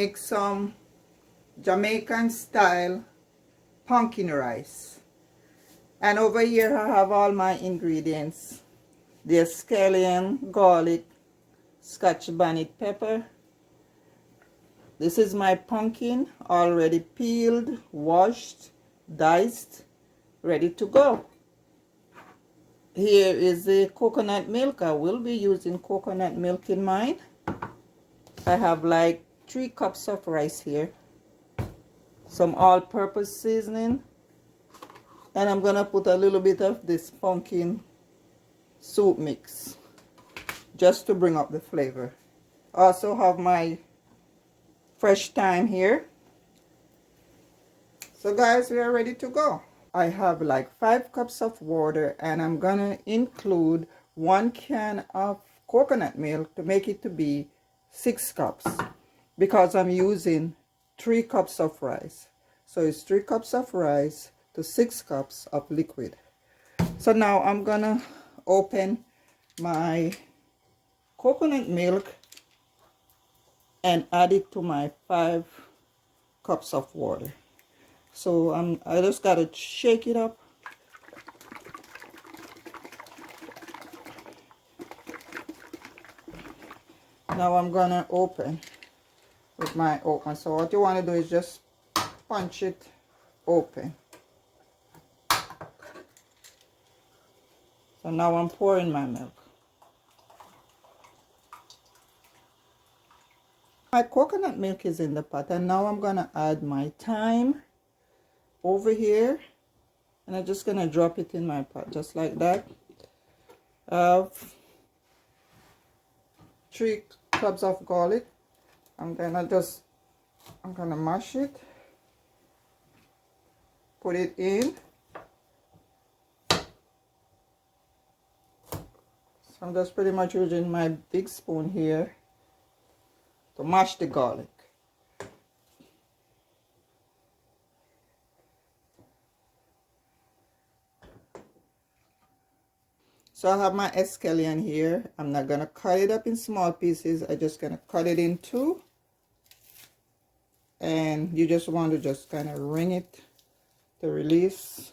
make some Jamaican style pumpkin rice. And over here I have all my ingredients. There's scallion, garlic, scotch bonnet pepper. This is my pumpkin, already peeled, washed, diced, ready to go. Here is the coconut milk. I will be using coconut milk in mine. I have like 3 cups of rice here. Some all-purpose seasoning. And I'm gonna put a little bit of this pumpkin soup mix just to bring up the flavor. Also have my fresh thyme here. So guys, we are ready to go. I have like 5 cups of water, and I'm gonna include 1 can of coconut milk to make it to be 6 cups, because I'm using 3 cups of rice. So it's 3 cups of rice to 6 cups of liquid. So now I'm gonna open my coconut milk and add it to my 5 cups of water. So I just gotta shake it up. Now I'm gonna open with my open. So what you want to do is just punch it open. So now I'm pouring my milk. My coconut milk is in the pot, and now I'm gonna add my thyme over here, and I'm just gonna drop it in my pot just like that. 3 cloves of garlic. I'm gonna mash it, put it in. So I'm just pretty much using my big spoon here to mash the garlic. So I have my scallion here. I'm not gonna cut it up in small pieces. I'm just gonna cut it in 2. And you just want to just kind of wring it to release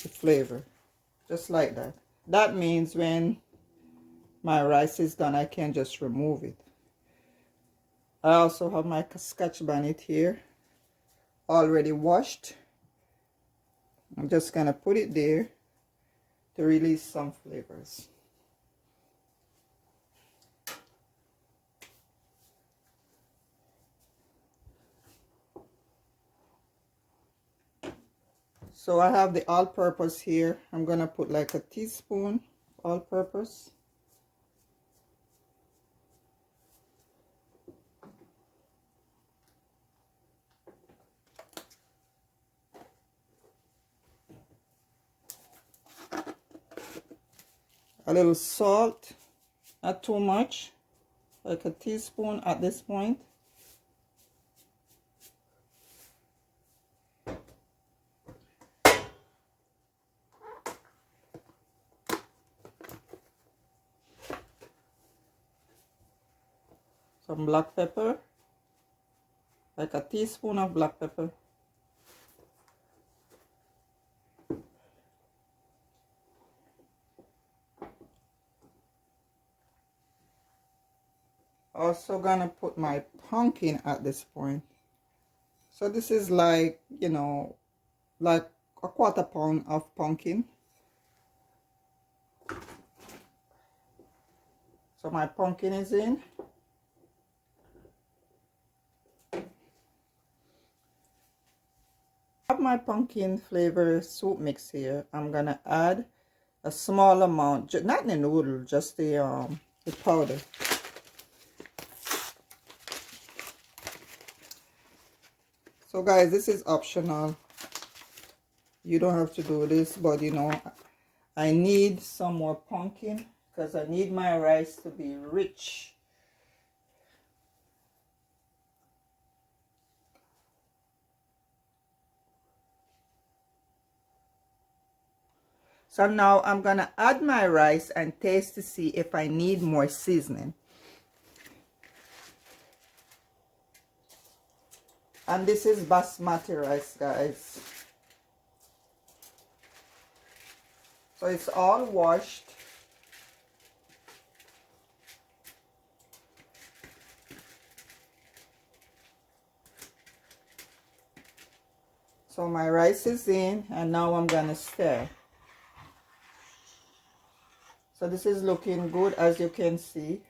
the flavor. Just like that. That means when my rice is done, I can just remove it. I also have my scotch bonnet here, already washed. I'm just gonna put it there to release some flavors. So I have the all-purpose here. I'm gonna put like a teaspoon all-purpose. A little salt, not too much, like a teaspoon at this point. Some black pepper, like a teaspoon of black pepper. Also gonna put my pumpkin at this point. So this is like, you know, like a 1/4 pound of pumpkin. So my pumpkin is in. I have my pumpkin flavor soup mix here. I'm gonna add a small amount, not the noodle, just the powder. So guys, this is optional. You don't have to do this, but you know, I need some more pumpkin because I need my rice to be rich. So now I'm gonna add my rice and taste to see if I need more seasoning. And this is basmati rice, guys. So it's all washed. So my rice is in, and now I'm gonna stir. So this is looking good, as you can see.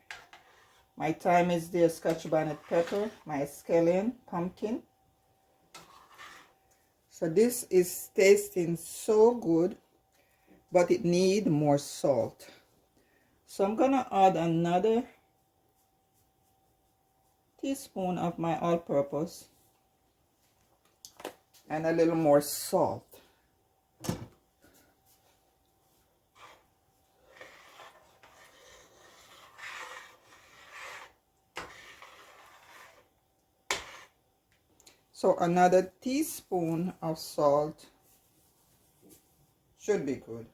My thyme is there, scotch bonnet pepper, my scallion, pumpkin. So this is tasting so good, but it needs more salt. So I'm gonna add another teaspoon of my all-purpose and a little more salt. So another teaspoon of salt should be good.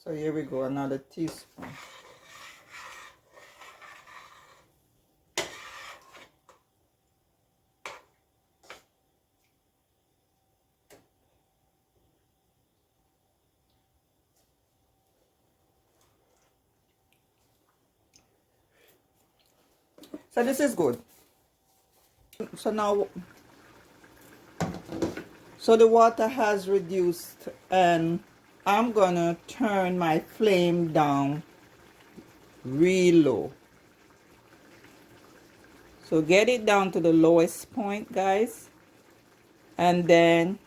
So here we go, another teaspoon. So this is good. So now, so the water has reduced, and I'm gonna turn my flame down real low. So get it down to the lowest point, guys, and then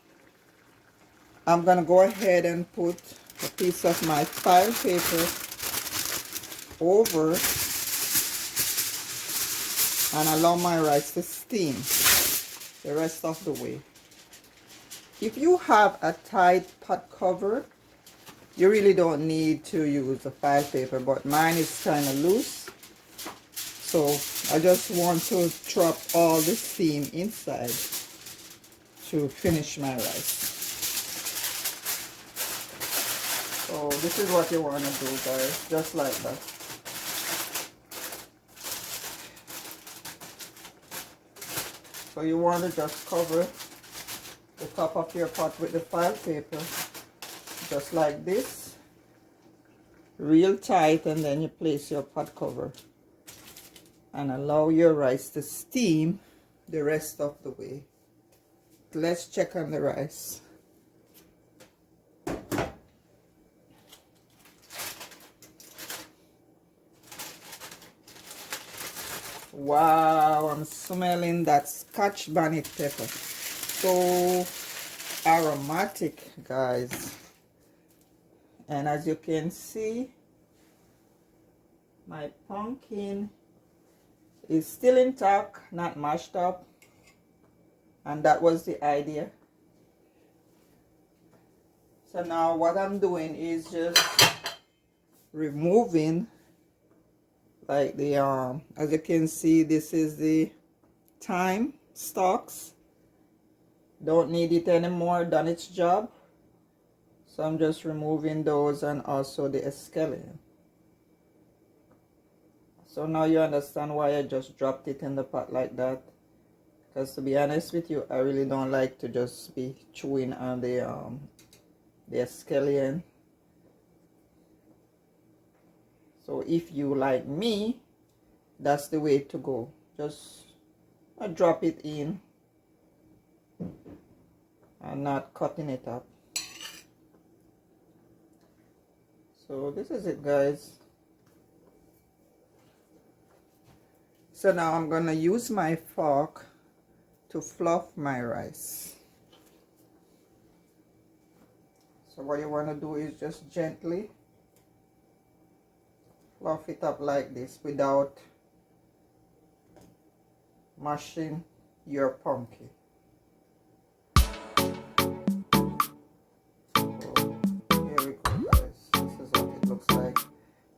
I'm gonna go ahead and put a piece of my file paper over and allow my rice to steam the rest of the way. If you have a tight pot cover, you really don't need to use a file paper, but mine is kind of loose, so I just want to trap all the steam inside to finish my rice. So this is what you want to do, guys, just like that. So you want to just cover the top of your pot with the file paper, just like this, real tight, and then you place your pot cover and allow your rice to steam the rest of the way. Let's check on the rice. Wow, I'm smelling that scotch bonnet pepper. So aromatic, guys. And as you can see, my pumpkin is still intact, not mashed up. And that was the idea. So now what I'm doing is just removing, like the as you can see, this is the thyme stalks. Don't need it anymore, done its job. So I'm just removing those, and also the scallion. So now you understand why I just dropped it in the pot like that. Because to be honest with you, I really don't like to just be chewing on the scallion. So if you like me, that's the way to go. Just drop it in and not cutting it up. So this is it, guys. So now I'm gonna use my fork to fluff my rice. So what you want to do is just gently fluff it up like this without mashing your pumpkin. So here we go, guys. This is what it looks like,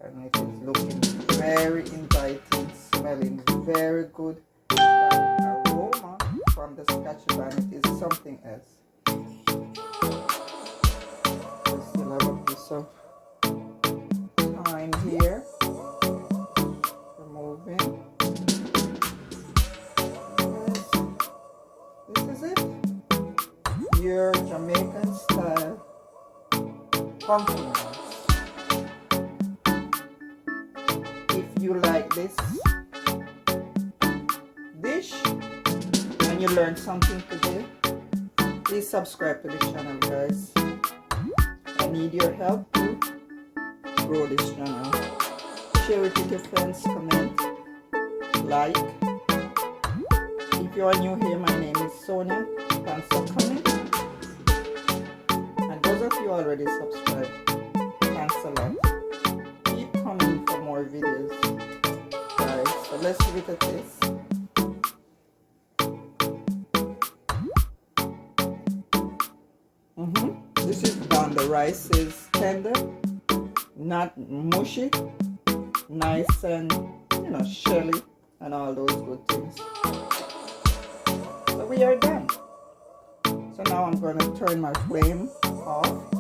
and it is looking very inviting, smelling very good. That aroma from the scotch bonnet is something else. We still have a piece of thyme here. Removing. your Jamaican style pumpkin rice. If you like this dish and you learned something today, please subscribe to the channel, guys. I need your help to grow this channel. Share it with your friends, comment, like. If you are new here, my name is Sonia. Thanks for coming. And those of you already subscribed, thanks a lot. Keep coming for more videos, guys. So let's give it a taste. This is done. The rice is tender, not mushy, nice and shelly and all those good things. So we are done. So now I'm going to turn my flame off